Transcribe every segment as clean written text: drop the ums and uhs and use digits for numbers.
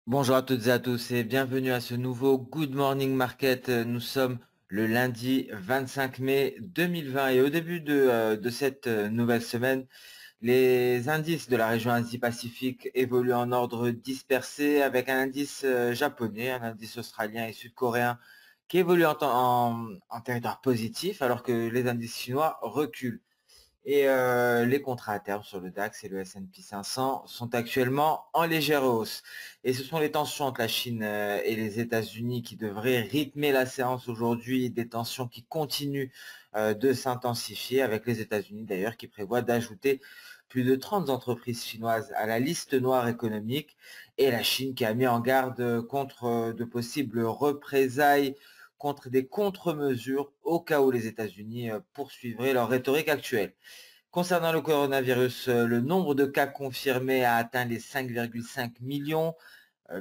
Bonjour à toutes et à tous et bienvenue à ce nouveau Good Morning Market. Nous sommes le lundi 25 mai 2020 et au début de cette nouvelle semaine, les indices de la région Asie-Pacifique évoluent en ordre dispersé avec un indice japonais, un indice australien et sud-coréen qui évolue en territoire positif alors que les indices chinois reculent. Et les contrats à terme sur le DAX et le S&P 500 sont actuellement en légère hausse. Et ce sont les tensions entre la Chine et les États-Unis qui devraient rythmer la séance aujourd'hui, des tensions qui continuent de s'intensifier avec les États-Unis d'ailleurs qui prévoient d'ajouter plus de 30 entreprises chinoises à la liste noire économique et la Chine qui a mis en garde contre de possibles représailles contre des contre-mesures au cas où les États-Unis poursuivraient leur rhétorique actuelle. Concernant le coronavirus, le nombre de cas confirmés a atteint les 5,5 millions.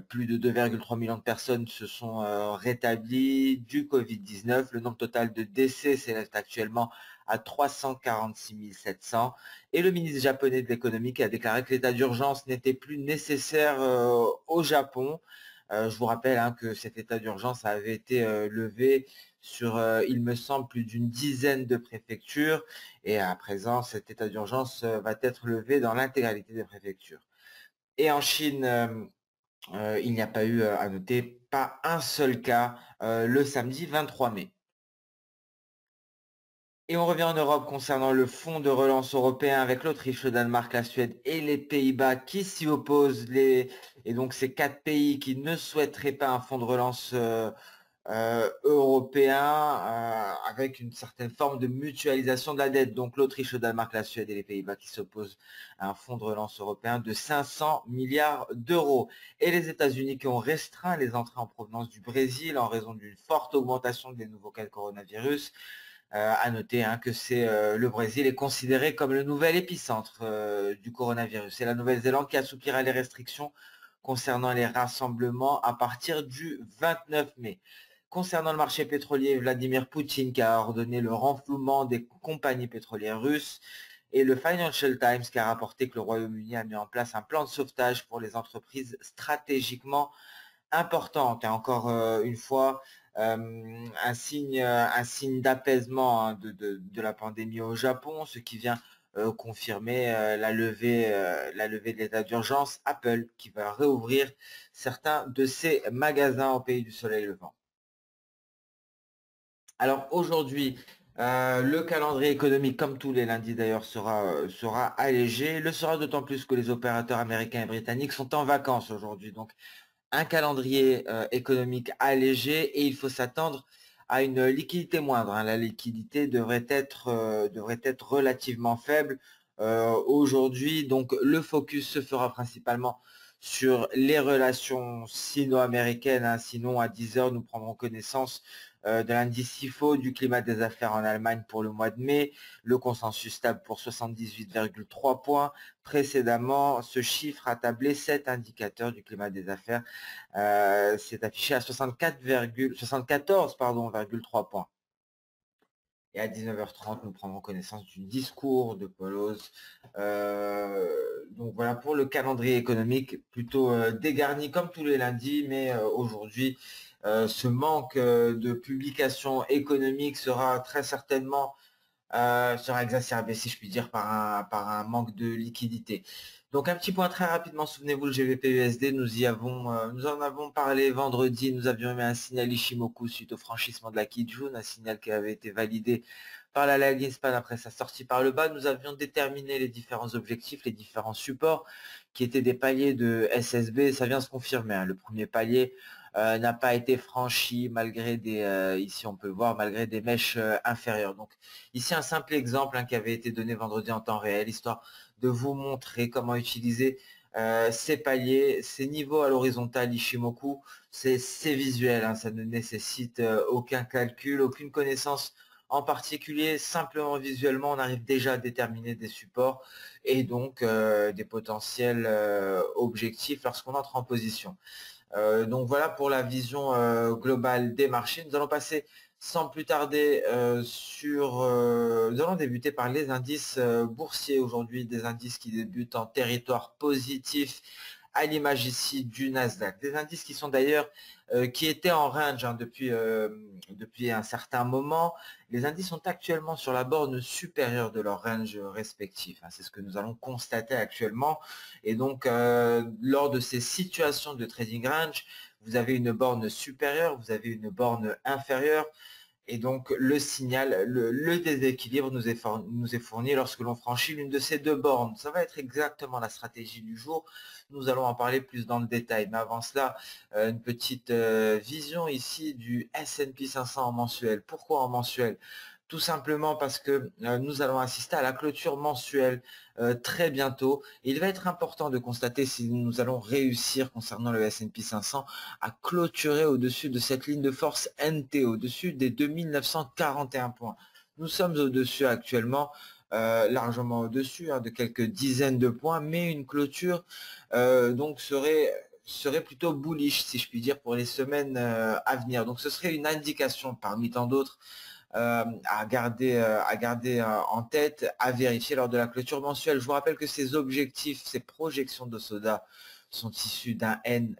Plus de 2,3 millions de personnes se sont rétablies du Covid-19. Le nombre total de décès s'élève actuellement à 346 700. Et le ministre japonais de l'économie qui a déclaré que l'état d'urgence n'était plus nécessaire au Japon. Je vous rappelle que cet état d'urgence avait été levé sur, il me semble, plus d'une dizaine de préfectures. Et à présent, cet état d'urgence va être levé dans l'intégralité des préfectures. Et en Chine, il n'y a pas eu, à noter, pas un seul cas le samedi 23 mai. Et on revient en Europe concernant le fonds de relance européen avec l'Autriche, le Danemark, la Suède et les Pays-Bas qui s'y opposent. Et donc ces quatre pays qui ne souhaiteraient pas un fonds de relance européen avec une certaine forme de mutualisation de la dette. Donc l'Autriche, le Danemark, la Suède et les Pays-Bas qui s'opposent à un fonds de relance européen de 500 milliards d'euros. Et les États-Unis qui ont restreint les entrées en provenance du Brésil en raison d'une forte augmentation des nouveaux cas de coronavirus. À noter que le Brésil est considéré comme le nouvel épicentre du coronavirus. C'est la Nouvelle-Zélande qui assouplira les restrictions concernant les rassemblements à partir du 29 mai. Concernant le marché pétrolier, Vladimir Poutine qui a ordonné le renflouement des compagnies pétrolières russes et le Financial Times qui a rapporté que le Royaume-Uni a mis en place un plan de sauvetage pour les entreprises stratégiquement importantes. Et encore une fois, un signe d'apaisement de la pandémie au Japon, ce qui vient confirmer la levée de l'état d'urgence. Apple qui va réouvrir certains de ses magasins au pays du soleil levant. Alors aujourd'hui, le calendrier économique, comme tous les lundis d'ailleurs, sera allégé. Le sera d'autant plus que les opérateurs américains et britanniques sont en vacances aujourd'hui. Donc un calendrier économique allégé et il faut s'attendre à une liquidité moindre. La liquidité devrait être relativement faible aujourd'hui. Donc le focus se fera principalement sur les relations sino-américaines. Sinon, à 10 heures, nous prendrons connaissance de l'indice IFO du climat des affaires en Allemagne pour le mois de mai. Le consensus stable pour 78,3 points. Précédemment, ce chiffre a tablé 7 indicateurs du climat des affaires. C'est affiché à 74,3 points. Et à 19h30, nous prendrons connaissance du discours de Paul Ose. Donc voilà pour le calendrier économique, plutôt dégarni comme tous les lundis, mais aujourd'hui, ce manque de publications économiques sera très certainement sera exacerbé, si je puis dire, par un manque de liquidité. Donc un petit point très rapidement, souvenez-vous, le GBP-USD, nous en avons parlé vendredi, nous avions mis un signal Ishimoku suite au franchissement de la Kijun, un signal qui avait été validé par la Lag Span après sa sortie par le bas. Nous avions déterminé les différents objectifs, les différents supports qui étaient des paliers de SSB, ça vient se confirmer. Le premier palier n'a pas été franchi malgré ici on peut le voir, malgré des mèches inférieures. Donc ici un simple exemple qui avait été donné vendredi en temps réel, histoire de vous montrer comment utiliser ces paliers, ces niveaux à l'horizontale Ishimoku. C'est visuel, ça ne nécessite aucun calcul, aucune connaissance en particulier, simplement visuellement, on arrive déjà à déterminer des supports et donc des potentiels objectifs lorsqu'on entre en position. Donc voilà pour la vision globale des marchés. Nous allons passer sans plus tarder nous allons débuter par les indices boursiers aujourd'hui, des indices qui débutent en territoire positif à l'image ici du Nasdaq. Des indices qui sont d'ailleurs qui étaient en range depuis un certain moment. Les indices sont actuellement sur la borne supérieure de leur range respectif. C'est ce que nous allons constater actuellement. Et donc, lors de ces situations de trading range, vous avez une borne supérieure, vous avez une borne inférieure. Et donc, le signal, le déséquilibre nous est fourni lorsque l'on franchit l'une de ces deux bornes. Ça va être exactement la stratégie du jour. Nous allons en parler plus dans le détail. Mais avant cela, une petite vision ici du S&P 500 en mensuel. Pourquoi en mensuel? Tout simplement parce que nous allons assister à la clôture mensuelle très bientôt. Il va être important de constater si nous allons réussir concernant le S&P 500 à clôturer au-dessus de cette ligne de force NT, au-dessus des 2941 points. Nous sommes au-dessus actuellement, largement au-dessus de quelques dizaines de points, mais une clôture donc serait plutôt bullish, si je puis dire, pour les semaines à venir. Donc ce serait une indication parmi tant d'autres à garder en tête, à vérifier lors de la clôture mensuelle. Je vous rappelle que ces objectifs, ces projections de Soda sont issus d'un N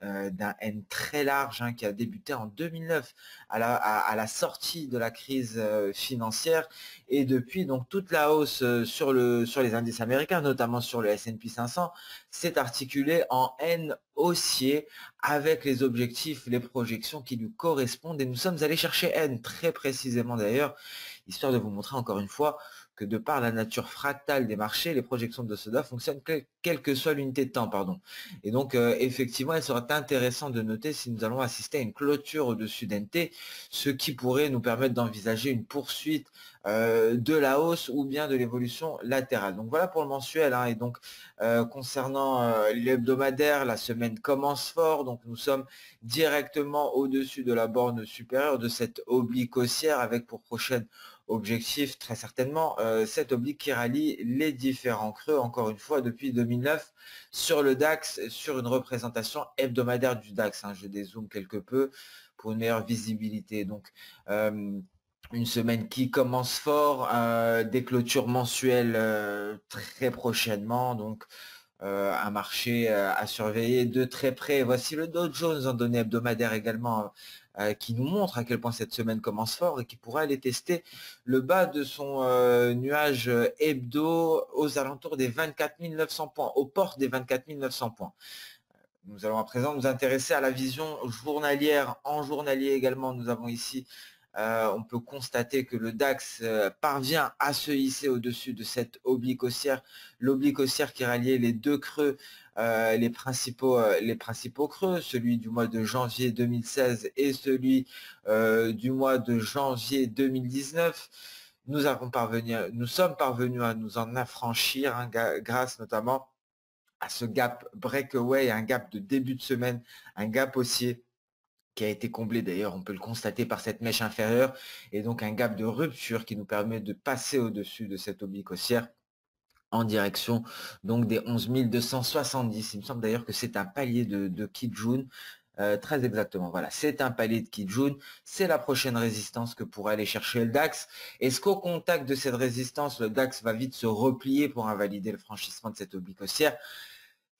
très large qui a débuté en 2009 à la sortie de la crise financière, et depuis donc toute la hausse sur les indices américains, notamment sur le S&P 500, s'est articulée en N haussier avec les objectifs, les projections qui lui correspondent, et nous sommes allés chercher N très précisément d'ailleurs, histoire de vous montrer encore une fois que de par la nature fractale des marchés, les projections de Soda fonctionnent quelle que soit l'unité de temps, pardon. Et donc effectivement, il serait intéressant de noter si nous allons assister à une clôture au-dessus d'NT, ce qui pourrait nous permettre d'envisager une poursuite de la hausse ou bien de l'évolution latérale. Donc voilà pour le mensuel, et donc concernant l'hebdomadaire, la semaine commence fort, donc nous sommes directement au-dessus de la borne supérieure de cette oblique haussière, avec pour prochaine objectif très certainement cette oblique qui rallie les différents creux, encore une fois depuis 2009 sur le DAX, sur une représentation hebdomadaire du DAX. Je dézoome quelque peu pour une meilleure visibilité. Donc une semaine qui commence fort, des clôtures mensuelles très prochainement, donc un marché à surveiller de très près. Voici le Dow Jones en données hebdomadaires également, qui nous montre à quel point cette semaine commence fort et qui pourrait aller tester le bas de son nuage hebdo aux alentours des 24 900 points, aux portes des 24 900 points. Nous allons à présent nous intéresser à la vision journalière. En journalier également, nous avons ici, on peut constater que le DAX parvient à se hisser au-dessus de cette oblique haussière, l'oblique haussière qui ralliait les deux creux, les principaux creux, celui du mois de janvier 2016 et celui du mois de janvier 2019. Nous sommes parvenus à nous en affranchir, grâce notamment à ce gap breakaway, un gap de début de semaine, un gap haussier qui a été comblé d'ailleurs, on peut le constater par cette mèche inférieure, et donc un gap de rupture qui nous permet de passer au-dessus de cette oblique haussière en direction donc des 11 270. Il me semble d'ailleurs que c'est un palier de Kijun, très exactement, voilà, c'est un palier de Kijun, c'est la prochaine résistance que pourrait aller chercher le DAX. Est-ce qu'au contact de cette résistance, le DAX va vite se replier pour invalider le franchissement de cette oblique haussière?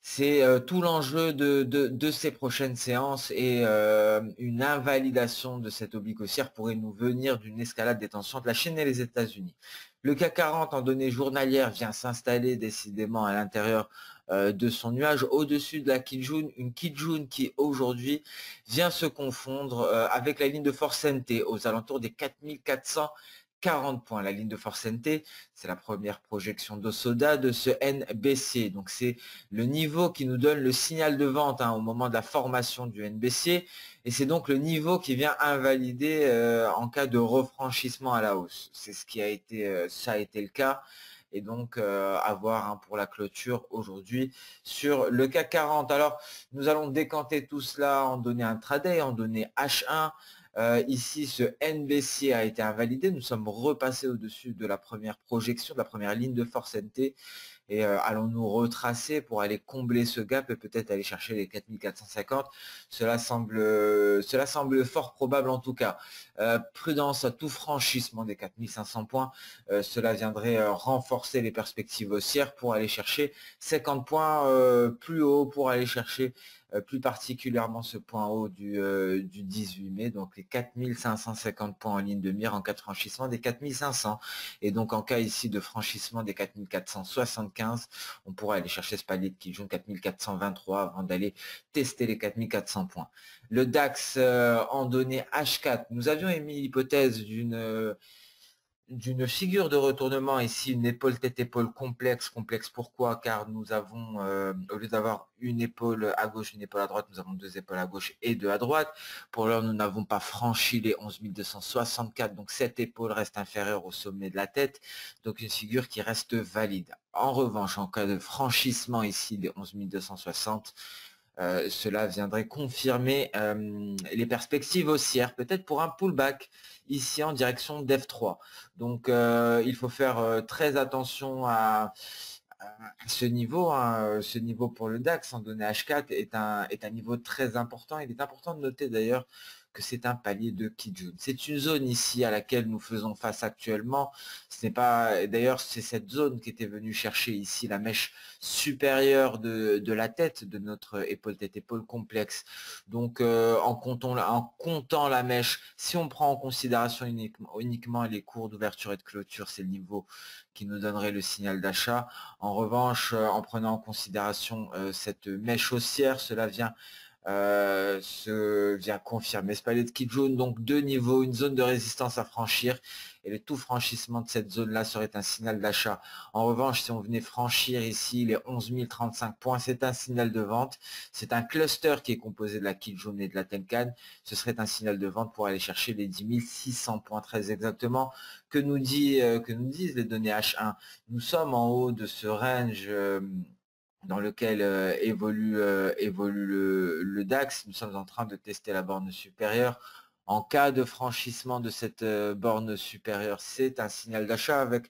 C'est tout l'enjeu de ces prochaines séances, et une invalidation de cette oblique haussière pourrait nous venir d'une escalade des tensions entre la Chine et les États-Unis. Le CAC 40 en données journalières vient s'installer décidément à l'intérieur de son nuage au-dessus de la Kijun, une Kijun qui aujourd'hui vient se confondre avec la ligne de force NT aux alentours des 4440 points. La ligne de force NT, c'est la première projection d'Osoda de ce N baissier. Donc c'est le niveau qui nous donne le signal de vente au moment de la formation du N baissier, et c'est donc le niveau qui vient invalider en cas de refranchissement à la hausse. C'est ce qui a été, ça a été le cas, et donc à voir pour la clôture aujourd'hui sur le CAC 40. Alors nous allons décanter tout cela en données intraday, en données H1. Ici, ce N baissier a été invalidé. Nous sommes repassés au-dessus de la première projection, de la première ligne de force NT. et allons-nous retracer pour aller combler ce gap et peut-être aller chercher les 4450? Cela semble fort probable en tout cas. Prudence à tout franchissement des 4500 points. Cela viendrait renforcer les perspectives haussières pour aller chercher 50 points plus haut, pour aller chercher plus particulièrement ce point haut du 18 mai, donc les 4550 points en ligne de mire en cas de franchissement des 4500. Et donc en cas ici de franchissement des 4475, on pourra aller chercher ce palier de Kijun 4423 avant d'aller tester les 4400 points. Le DAX en données H4, nous avions émis l'hypothèse d'une figure de retournement ici, une épaule tête-épaule complexe. Complexe pourquoi? Car nous avons, au lieu d'avoir une épaule à gauche, une épaule à droite, nous avons deux épaules à gauche et deux à droite. Pour l'heure, nous n'avons pas franchi les 11 264, donc cette épaule reste inférieure au sommet de la tête. Donc une figure qui reste valide. En revanche, en cas de franchissement ici des 11 260, cela viendrait confirmer les perspectives haussières, peut-être pour un pullback ici en direction d'F3. Donc il faut faire très attention à ce niveau. Ce niveau pour le DAX en données H4 est un niveau très important. Il est important de noter d'ailleurs que c'est un palier de Kijun. C'est une zone ici à laquelle nous faisons face actuellement. Ce n'est pas, d'ailleurs, c'est cette zone qui était venue chercher ici la mèche supérieure de la tête de notre épaule tête-épaule complexe. Donc, en comptant la mèche, si on prend en considération uniquement les cours d'ouverture et de clôture, c'est le niveau qui nous donnerait le signal d'achat. En revanche, en prenant en considération cette mèche haussière, cela vient confirmer ce palier de Kijun, donc deux niveaux, une zone de résistance à franchir, et le tout franchissement de cette zone-là serait un signal d'achat. En revanche, si on venait franchir ici les 11 035 points, c'est un signal de vente. C'est un cluster qui est composé de la Kijun et de la Tenkan. Ce serait un signal de vente pour aller chercher les 10 600 points très exactement que nous disent les données H1. Nous sommes en haut de ce range dans lequel évolue le DAX. Nous sommes en train de tester la borne supérieure. En cas de franchissement de cette borne supérieure, c'est un signal d'achat avec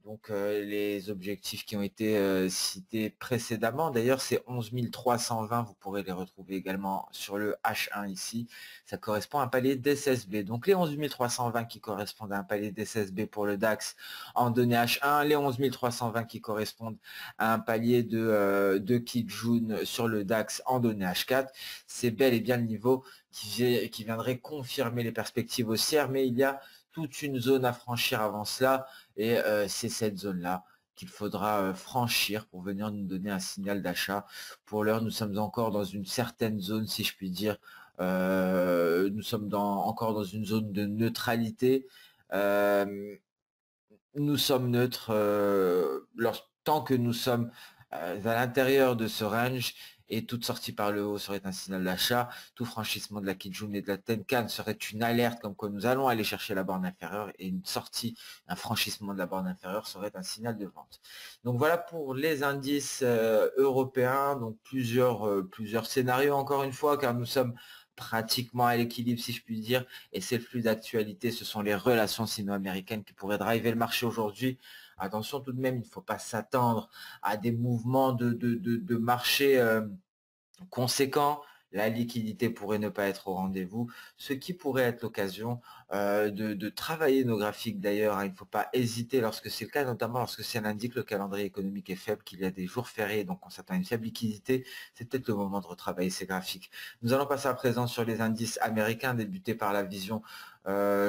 donc les objectifs qui ont été cités précédemment. D'ailleurs, c'est 11 320, vous pourrez les retrouver également sur le H1 ici. Ça correspond à un palier d'SSB. Donc les 11 320 qui correspondent à un palier d'SSB pour le DAX en données H1, les 11 320 qui correspondent à un palier de Kijun sur le DAX en données H4. C'est bel et bien le niveau qui viendrait confirmer les perspectives haussières, mais il y a toute une zone à franchir avant cela, et c'est cette zone-là qu'il faudra franchir pour venir nous donner un signal d'achat. Pour l'heure, nous sommes encore dans une certaine zone, si je puis dire. Nous sommes encore dans une zone de neutralité. Nous sommes neutres tant que nous sommes à l'intérieur de ce range, et toute sortie par le haut serait un signal d'achat. Tout franchissement de la Kijun et de la Tenkan serait une alerte comme quoi nous allons aller chercher la borne inférieure, et une sortie, un franchissement de la borne inférieure serait un signal de vente. Donc voilà pour les indices européens. Donc plusieurs scénarios encore une fois, car nous sommes pratiquement à l'équilibre, si je puis dire, et c'est le flux d'actualité, ce sont les relations sino-américaines qui pourraient driver le marché aujourd'hui. Attention tout de même, il ne faut pas s'attendre à des mouvements de marché conséquents. La liquidité pourrait ne pas être au rendez-vous, ce qui pourrait être l'occasion de travailler nos graphiques d'ailleurs. Hein. Il ne faut pas hésiter lorsque c'est le cas, notamment lorsque c'est l'indique le calendrier économique est faible, qu'il y a des jours fériés, donc on s'attend à une faible liquidité. C'est peut-être le moment de retravailler ces graphiques. Nous allons passer à présent sur les indices américains, débuter par la vision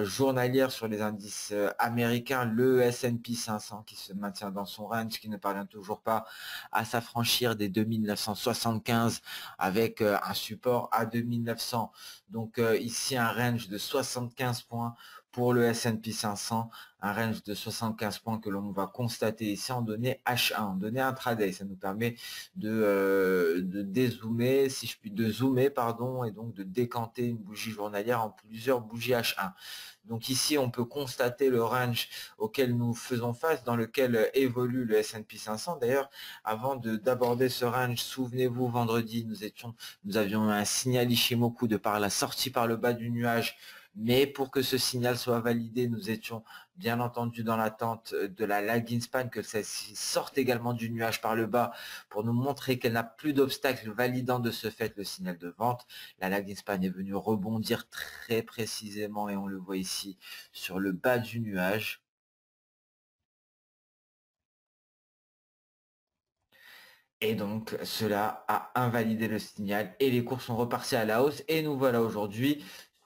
journalière sur les indices américains, le S&P 500 qui se maintient dans son range, qui ne parvient toujours pas à s'affranchir des 2975 avec un support à 2900. Donc ici un range de 75 points pour le S&P 500, un range de 75 points que l'on va constater ici en données H1, en données intraday. Ça nous permet de dézoomer, si je puis, de zoomer, pardon, et donc de décanter une bougie journalière en plusieurs bougies H1. Donc ici, on peut constater le range auquel nous faisons face, dans lequel évolue le S&P 500. D'ailleurs, avant d'aborder ce range, souvenez-vous, vendredi, nous avions un signal Ishimoku de par la sortie par le bas du nuage, Mais pour que ce signal soit validé, nous étions bien entendu dans l'attente de la lagging span, que celle-ci sorte également du nuage par le bas pour nous montrer qu'elle n'a plus d'obstacle validant de ce fait le signal de vente. La lagging span est venue rebondir très précisément et on le voit ici sur le bas du nuage. Et donc, cela a invalidé le signal et les cours sont repartis à la hausse. Et nous voilà aujourd'hui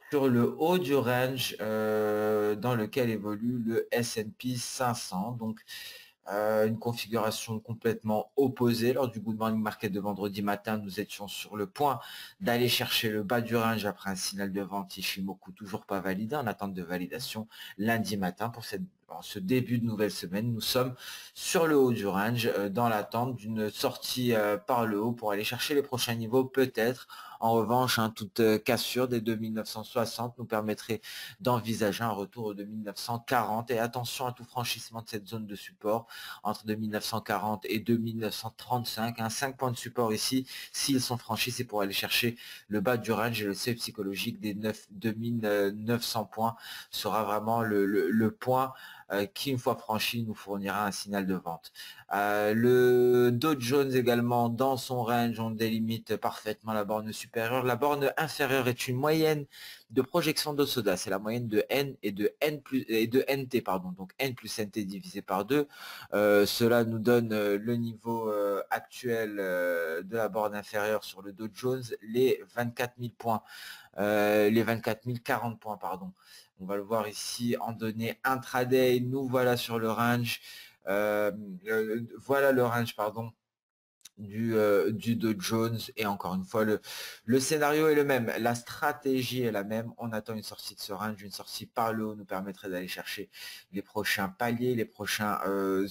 sur le haut du range dans lequel évolue le S&P 500. Donc, une configuration complètement opposée. Lors du Good Morning Market de vendredi matin, nous étions sur le point d'aller chercher le bas du range après un signal de vente Ishimoku toujours pas validé, en attente de validation lundi matin. Pour ce début de nouvelle semaine, nous sommes sur le haut du range dans l'attente d'une sortie par le haut pour aller chercher les prochains niveaux peut-être. En revanche, toute cassure des 2960 nous permettrait d'envisager un retour aux 2940 et attention à tout franchissement de cette zone de support entre 2940 et 2935, 5 points de support ici. S'ils sont franchis, c'est pour aller chercher le bas du range et le seuil psychologique des 2900 points sera vraiment le point qui, une fois franchi, nous fournira un signal de vente. Le Dow Jones également, dans son range, on délimite parfaitement la borne supérieure. La borne inférieure est une moyenne de projection d'Osoda, c'est la moyenne de N et de NT, pardon, donc N plus NT divisé par 2. Cela nous donne le niveau actuel de la borne inférieure sur le Dow Jones, les 24 000 points, les 24 040 points, pardon. On va le voir ici en données intraday. Nous voilà sur le range. Voilà le range, pardon, du Dow Jones. Et encore une fois, le scénario est le même. La stratégie est la même. On attend une sortie de ce range. Une sortie par le haut nous permettrait d'aller chercher les prochains paliers, les prochains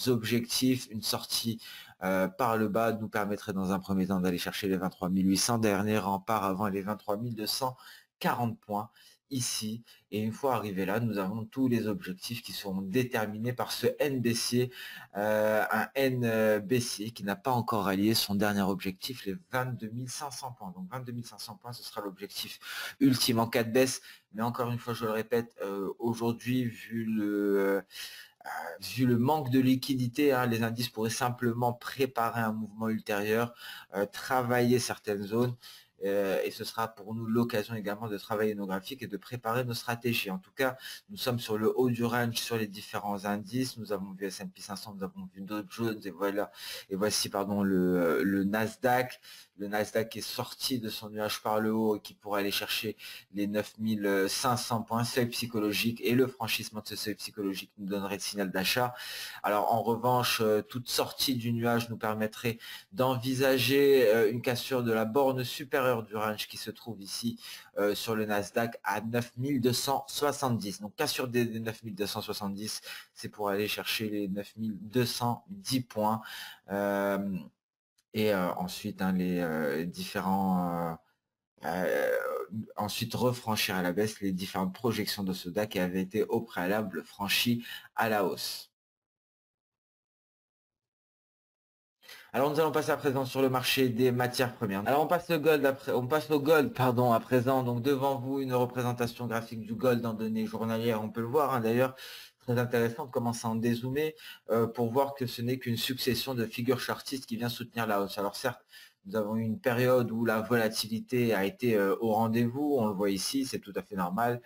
objectifs. Une sortie par le bas nous permettrait dans un premier temps d'aller chercher les 23 800. Dernier rempart avant les 23 240 points ici. Et une fois arrivé là, nous avons tous les objectifs qui seront déterminés par ce N baissier, un N baissier qui n'a pas encore allié son dernier objectif, les 22 500 points. Donc 22 500 points, ce sera l'objectif ultime en cas de baisse. Mais encore une fois, je le répète, aujourd'hui, vu le manque de liquidité, les indices pourraient simplement préparer un mouvement ultérieur, travailler certaines zones. Et ce sera pour nous l'occasion également de travailler nos graphiques et de préparer nos stratégies. En tout cas, nous sommes sur le haut du range sur les différents indices. Nous avons vu S&P 500, nous avons vu Dow Jones et voici pardon le Nasdaq. Le Nasdaq est sorti de son nuage par le haut et qui pourrait aller chercher les 9500 points, seuil psychologique, et le franchissement de ce seuil psychologique nous donnerait le signal d'achat. Alors en revanche, toute sortie du nuage nous permettrait d'envisager une cassure de la borne supérieure du range qui se trouve ici sur le Nasdaq à 9270. Donc cassure des 9270, c'est pour aller chercher les 9210 points. Et ensuite, les différents... ensuite refranchir à la baisse les différentes projections de Soda qui avaient été au préalable franchies à la hausse. Alors nous allons passer à présent sur le marché des matières premières. Alors on passe au gold pardon à présent. Donc devant vous une représentation graphique du gold en données journalières. On peut le voir d'ailleurs, très intéressant de commencer à en dézoomer pour voir que ce n'est qu'une succession de figures chartistes qui vient soutenir la hausse. Alors certes, nous avons eu une période où la volatilité a été au rendez-vous. On le voit ici, c'est tout à fait normal.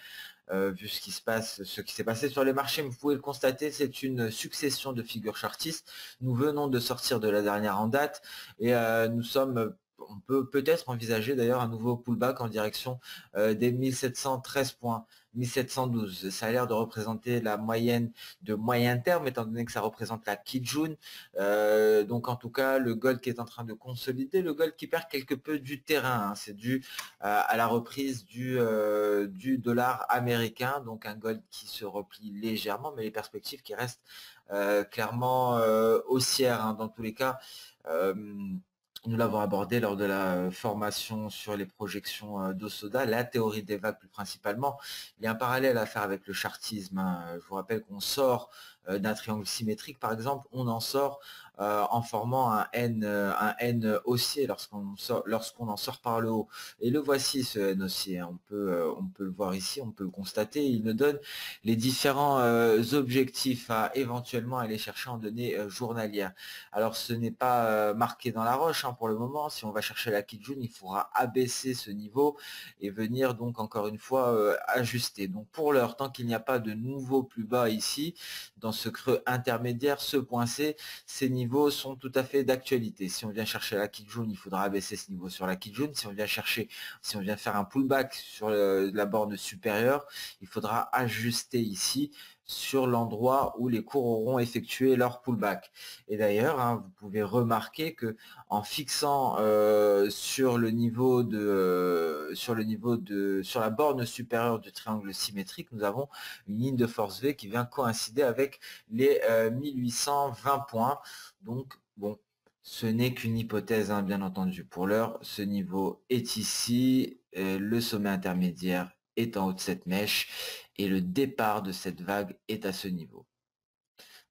Vu ce qui s'est passé sur les marchés, vous pouvez le constater, c'est une succession de figures chartistes. Nous venons de sortir de la dernière en date et on peut peut-être envisager d'ailleurs un nouveau pullback en direction des 1713 points, 1712. Ça a l'air de représenter la moyenne de moyen terme, étant donné que ça représente la Kijun. Donc en tout cas, le gold qui est en train de consolider, le gold qui perd quelque peu du terrain. C'est dû à la reprise du dollar américain, donc un gold qui se replie légèrement, mais les perspectives qui restent clairement haussières dans tous les cas. Nous l'avons abordé lors de la formation sur les projections d'Osoda, la théorie des vagues plus principalement. Il y a un parallèle à faire avec le chartisme. Je vous rappelle qu'on sort d'un triangle symétrique par exemple, on en sort en formant un N haussier lorsqu'on en sort par le haut. Et le voici ce N haussier, hein. On peut le voir ici, on peut le constater. Il nous donne les différents objectifs à éventuellement aller chercher en données journalières. Alors ce n'est pas marqué dans la roche hein, pour le moment. Si on va chercher la Kijun, il faudra abaisser ce niveau et venir donc encore une fois ajuster. Donc pour l'heure, tant qu'il n'y a pas de nouveau plus bas ici, dans ce creux intermédiaire, ce point C, ces niveaux sont tout à fait d'actualité. Si on vient chercher la Kijun, il faudra abaisser ce niveau sur la Kijun. Si on vient faire un pullback sur la borne supérieure, il faudra ajuster ici sur l'endroit où les cours auront effectué leur pullback. Et d'ailleurs, hein, vous pouvez remarquer que en fixant sur la borne supérieure du triangle symétrique, nous avons une ligne de force V qui vient coïncider avec les 1820 points. Donc, bon, ce n'est qu'une hypothèse, hein, bien entendu. Pour l'heure, ce niveau est ici, le sommet intermédiaire est en haut de cette mèche et le départ de cette vague est à ce niveau.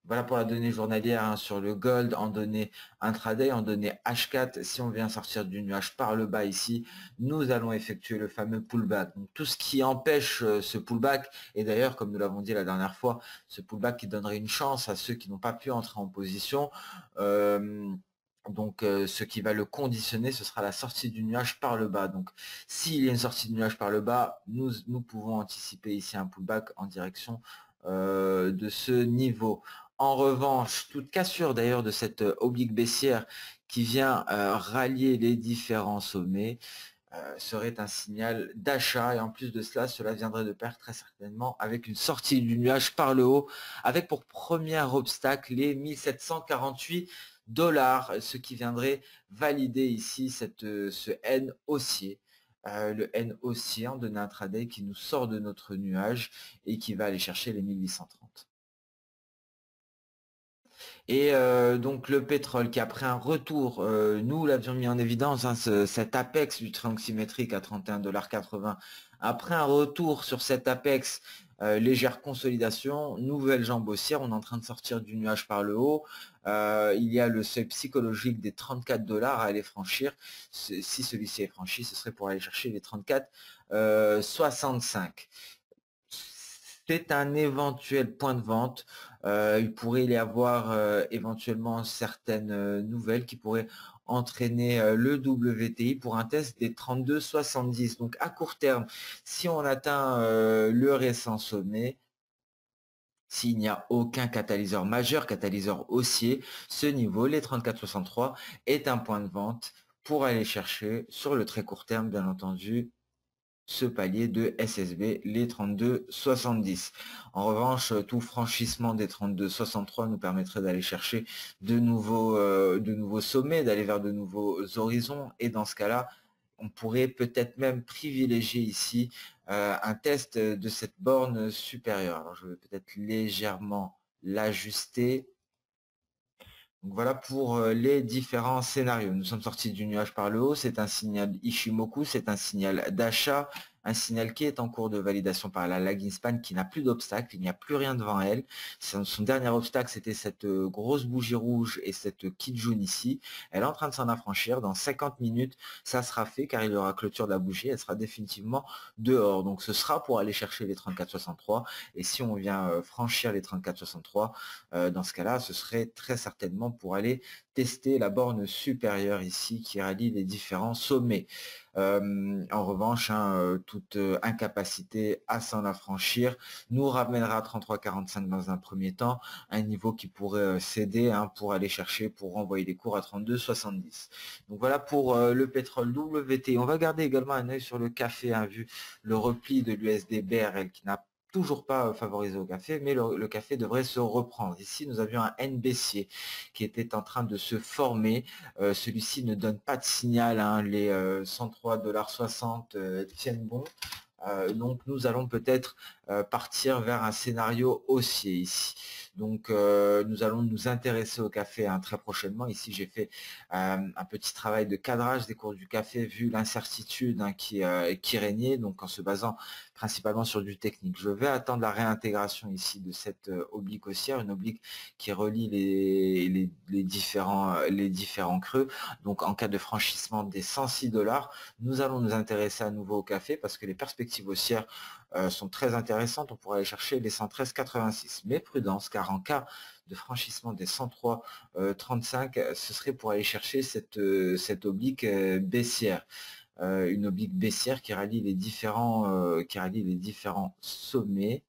Voilà pour la donnée journalière hein, sur le gold en données intraday, en données H4. Si on vient sortir du nuage par le bas ici, nous allons effectuer le fameux pullback. Donc tout ce qui empêche ce pullback, et d'ailleurs comme nous l'avons dit la dernière fois, ce pullback qui donnerait une chance à ceux qui n'ont pas pu entrer en position. Donc ce qui va le conditionner, ce sera la sortie du nuage par le bas. Donc s'il y a une sortie du nuage par le bas, nous pouvons anticiper ici un pullback en direction de ce niveau. En revanche, toute cassure d'ailleurs de cette oblique baissière qui vient rallier les différents sommets serait un signal d'achat et en plus de cela, cela viendrait de pair très certainement avec une sortie du nuage par le haut avec pour premier obstacle les 1748 dollars, ce qui viendrait valider ici ce N haussier. Le N haussier en données intraday qui nous sort de notre nuage et qui va aller chercher les 1830. Et donc le pétrole qui après un retour, nous l'avions mis en évidence, hein, cet apex du triangle symétrique à 31,80 $. Après un retour sur cet apex, légère consolidation, nouvelle jambe haussière, on est en train de sortir du nuage par le haut. Il y a le seuil psychologique des 34 $ à aller franchir. Si celui-ci est franchi, ce serait pour aller chercher les 34,65 $. C'est un éventuel point de vente. Il pourrait y avoir éventuellement certaines nouvelles qui pourraient entraîner le WTI pour un test des 32,70. Donc à court terme, si on atteint le récent sommet, s'il n'y a aucun catalyseur majeur, catalyseur haussier, ce niveau, les 34,63, est un point de vente pour aller chercher sur le très court terme, bien entendu, ce palier de SSB, les 32,70. En revanche, tout franchissement des 32,63 nous permettrait d'aller chercher de nouveaux sommets, d'aller vers de nouveaux horizons. Et dans ce cas-là, on pourrait peut-être même privilégier ici un test de cette borne supérieure. Alors, je vais peut-être légèrement l'ajuster. Donc voilà pour les différents scénarios. Nous sommes sortis du nuage par le haut, c'est un signal Ishimoku, c'est un signal d'achat, un signal qui est en cours de validation par la lagging span qui n'a plus d'obstacle, il n'y a plus rien devant elle. Son dernier obstacle, c'était cette grosse bougie rouge et cette Kijun ici. Elle est en train de s'en affranchir. Dans 50 minutes, ça sera fait car il y aura clôture de la bougie, elle sera définitivement dehors. Donc ce sera pour aller chercher les 34,63 et si on vient franchir les 34,63, dans ce cas-là, ce serait très certainement pour aller tester la borne supérieure ici qui rallie les différents sommets. En revanche, hein, toute incapacité à s'en affranchir nous ramènera à 33,45 dans un premier temps, un niveau qui pourrait céder hein, pour aller chercher, pour renvoyer les cours à 32,70. Donc voilà pour le pétrole WT. On va garder également un œil sur le café, hein, vu le repli de l'USD BRL qui n'a toujours pas favorisé au café, mais le café devrait se reprendre. Ici, nous avions un N baissier qui était en train de se former. Celui-ci ne donne pas de signal, hein, les 103,60 $ tiennent bon. Donc nous allons peut-être partir vers un scénario haussier ici. Donc nous allons nous intéresser au café hein, très prochainement. Ici j'ai fait un petit travail de cadrage des cours du café vu l'incertitude hein, qui régnait, donc en se basant principalement sur du technique. Je vais attendre la réintégration ici de cette oblique haussière, une oblique qui relie les différents creux. Donc en cas de franchissement des 106 $, nous allons nous intéresser à nouveau au café parce que les perspectives haussières sont très intéressantes. On pourra aller chercher les 113,86. Mais prudence, car en cas de franchissement des 103,35, ce serait pour aller chercher cette oblique baissière. Une oblique baissière qui rallie les différents sommets,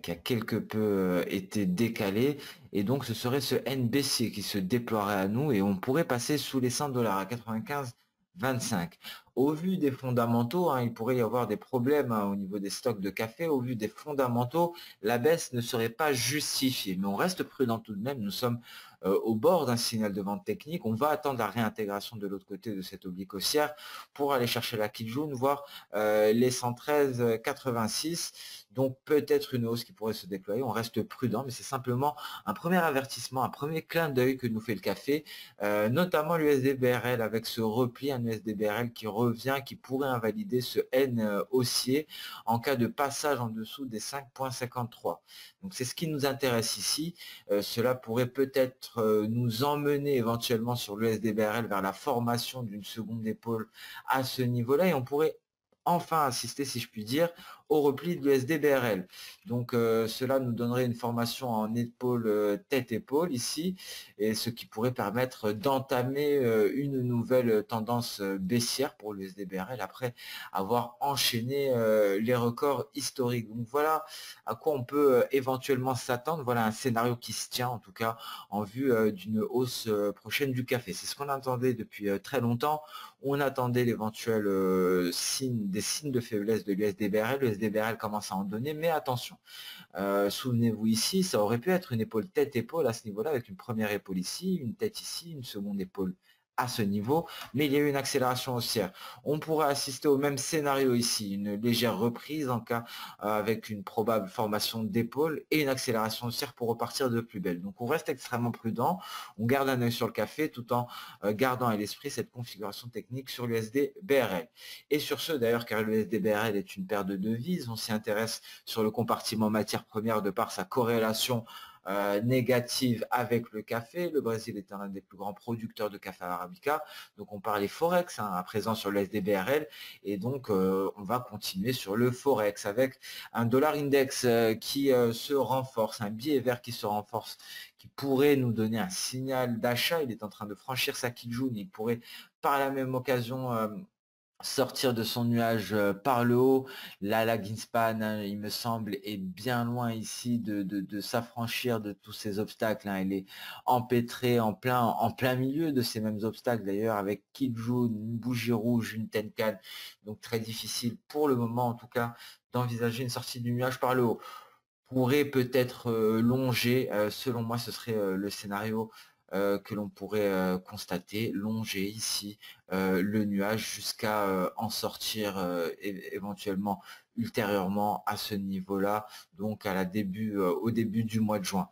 qui a quelque peu été décalé, et donc ce serait ce N baissier qui se déploierait à nous et on pourrait passer sous les 100 $ à 95,25. Au vu des fondamentaux, hein, il pourrait y avoir des problèmes hein, au niveau des stocks de café. Au vu des fondamentaux, la baisse ne serait pas justifiée, mais on reste prudent tout de même. Nous sommes au bord d'un signal de vente technique. On va attendre la réintégration de l'autre côté de cette oblique haussière pour aller chercher la Kijun, voire les 113,86. Donc peut-être une hausse qui pourrait se déployer. On reste prudent, mais c'est simplement un premier avertissement, un premier clin d'œil que nous fait le café, notamment l'USD-BRL avec ce repli, un USD-BRL qui revient, qui pourrait invalider ce N haussier en cas de passage en dessous des 5,53. Donc c'est ce qui nous intéresse ici. Cela pourrait peut-être nous emmener éventuellement sur l'USD-BRL vers la formation d'une seconde épaule à ce niveau-là et on pourrait enfin assister, si je puis dire, au repli de l'USD-BRL. Donc cela nous donnerait une formation en épaule tête-épaule ici, et ce qui pourrait permettre d'entamer une nouvelle tendance baissière pour l'USD-BRL après avoir enchaîné les records historiques. Donc voilà à quoi on peut éventuellement s'attendre. Voilà un scénario qui se tient en tout cas en vue d'une hausse prochaine du café. C'est ce qu'on attendait depuis très longtemps. On attendait l'éventuel des signes de faiblesse de l'USD-BRL. L'USD-BRL commence à en donner, mais attention. Souvenez-vous ici, ça aurait pu être une épaule tête-épaule à ce niveau-là, avec une première épaule ici, une tête ici, une seconde épaule à ce niveau, mais il y a eu une accélération haussière. On pourrait assister au même scénario ici, une légère reprise en cas avec une probable formation d'épaule et une accélération haussière pour repartir de plus belle. Donc on reste extrêmement prudent, on garde un œil sur le café tout en gardant à l'esprit cette configuration technique sur l'USD-BRL. Et sur ce d'ailleurs, car l'USD-BRL est une paire de devises, on s'y intéresse sur le compartiment matière première de par sa corrélation négative avec le café. Le Brésil est un des plus grands producteurs de café arabica, donc on parlait forex hein, à présent sur le SDBRL, et donc on va continuer sur le forex avec un dollar index qui se renforce, un billet vert qui se renforce, qui pourrait nous donner un signal d'achat. Il est en train de franchir sa Kijun, il pourrait par la même occasion sortir de son nuage par le haut. Là, la Greenspan, hein, il me semble, est bien loin ici de s'affranchir de tous ces obstacles. Hein. Elle est empêtrée en plein milieu de ces mêmes obstacles, d'ailleurs, avec Kijun, une bougie rouge, une Tenkan. Donc très difficile pour le moment, en tout cas, d'envisager une sortie du nuage par le haut. Pourrait peut-être longer, selon moi, ce serait le scénario que l'on pourrait constater, longer ici le nuage jusqu'à en sortir éventuellement ultérieurement à ce niveau-là, donc au début du mois de juin.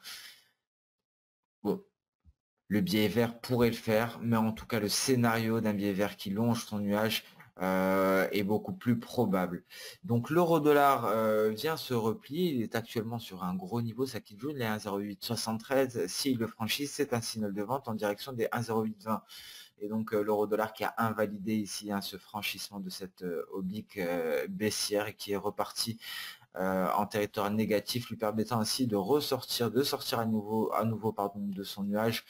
Bon, le biais vert pourrait le faire, mais en tout cas le scénario d'un biais vert qui longe son nuage est beaucoup plus probable. Donc l'euro-dollar vient se replier, il est actuellement sur un gros niveau, ça quitte jaune, les 1,0873. S'il le franchit, c'est un signal de vente en direction des 1,0820. Et donc l'euro-dollar qui a invalidé ici hein, ce franchissement de cette oblique baissière et qui est reparti en territoire négatif, lui permettant ainsi de sortir à nouveau pardon, de son nuage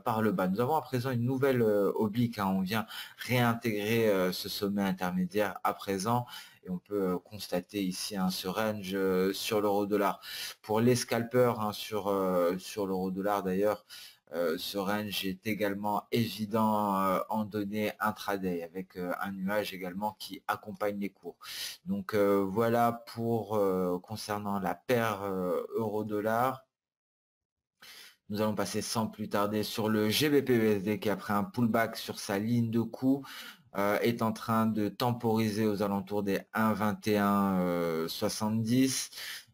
par le bas. Nous avons à présent une nouvelle oblique, hein. On vient réintégrer ce sommet intermédiaire à présent et on peut constater ici ce range sur l'euro-dollar. Pour les scalpers hein, sur l'euro-dollar d'ailleurs, ce range est également évident en données intraday avec un nuage également qui accompagne les cours. Donc voilà pour concernant la paire euro-dollar. Nous allons passer sans plus tarder sur le GBP-USD qui après un pullback sur sa ligne de coup est en train de temporiser aux alentours des 1,2170.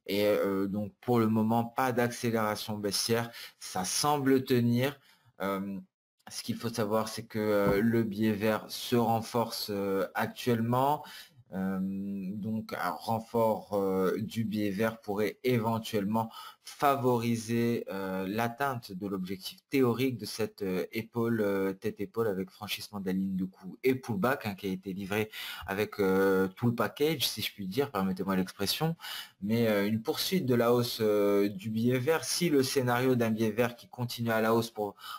Et donc pour le moment, pas d'accélération baissière. Ça semble tenir. Ce qu'il faut savoir, c'est que le biais vert se renforce actuellement. Donc un renfort du biais vert pourrait éventuellement favoriser l'atteinte de l'objectif théorique de cette épaule, tête-épaule avec franchissement de la ligne de coup et pullback, hein, qui a été livré avec tout le package, si je puis dire, permettez-moi l'expression. Mais une poursuite de la hausse du biais vert, si le scénario d'un biais vert qui continue à la hausse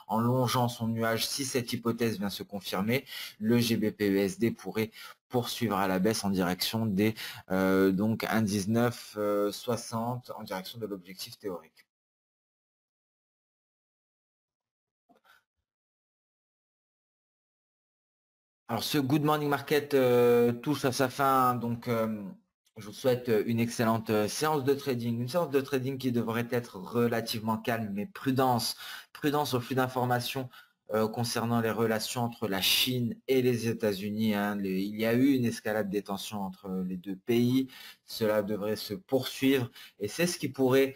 en longeant son nuage, si cette hypothèse vient se confirmer, le GBP-USD pourrait poursuivre à la baisse en direction des donc 1,1960 en direction de l'objectif théorique. Alors ce Good Morning Market touche à sa fin, donc je vous souhaite une excellente séance de trading, une séance de trading qui devrait être relativement calme, mais prudence, prudence au flux d'informations concernant les relations entre la Chine et les États-Unis, hein. Il y a eu une escalade des tensions entre les deux pays, cela devrait se poursuivre et c'est ce qui pourrait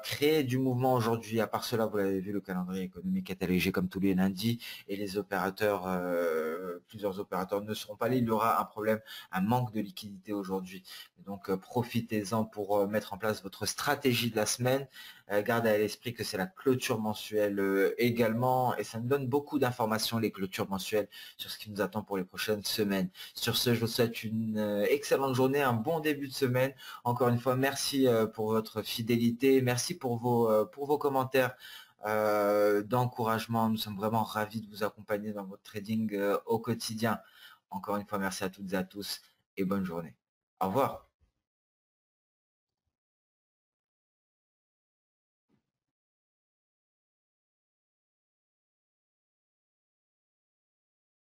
créer du mouvement aujourd'hui. À part cela, vous l'avez vu, le calendrier économique est allégé comme tous les lundis et les opérateurs, plusieurs opérateurs ne seront pas là. Il y aura un problème, un manque de liquidité aujourd'hui. Donc profitez-en pour mettre en place votre stratégie de la semaine. Gardez à l'esprit que c'est la clôture mensuelle également et ça nous donne beaucoup d'informations, les clôtures mensuelles, sur ce qui nous attend pour les prochaines semaines. Sur ce, je vous souhaite une excellente journée, un bon début de semaine. Encore une fois, merci pour votre fidélité, merci pour vos commentaires d'encouragement. Nous sommes vraiment ravis de vous accompagner dans votre trading au quotidien. Encore une fois, merci à toutes et à tous et bonne journée. Au revoir.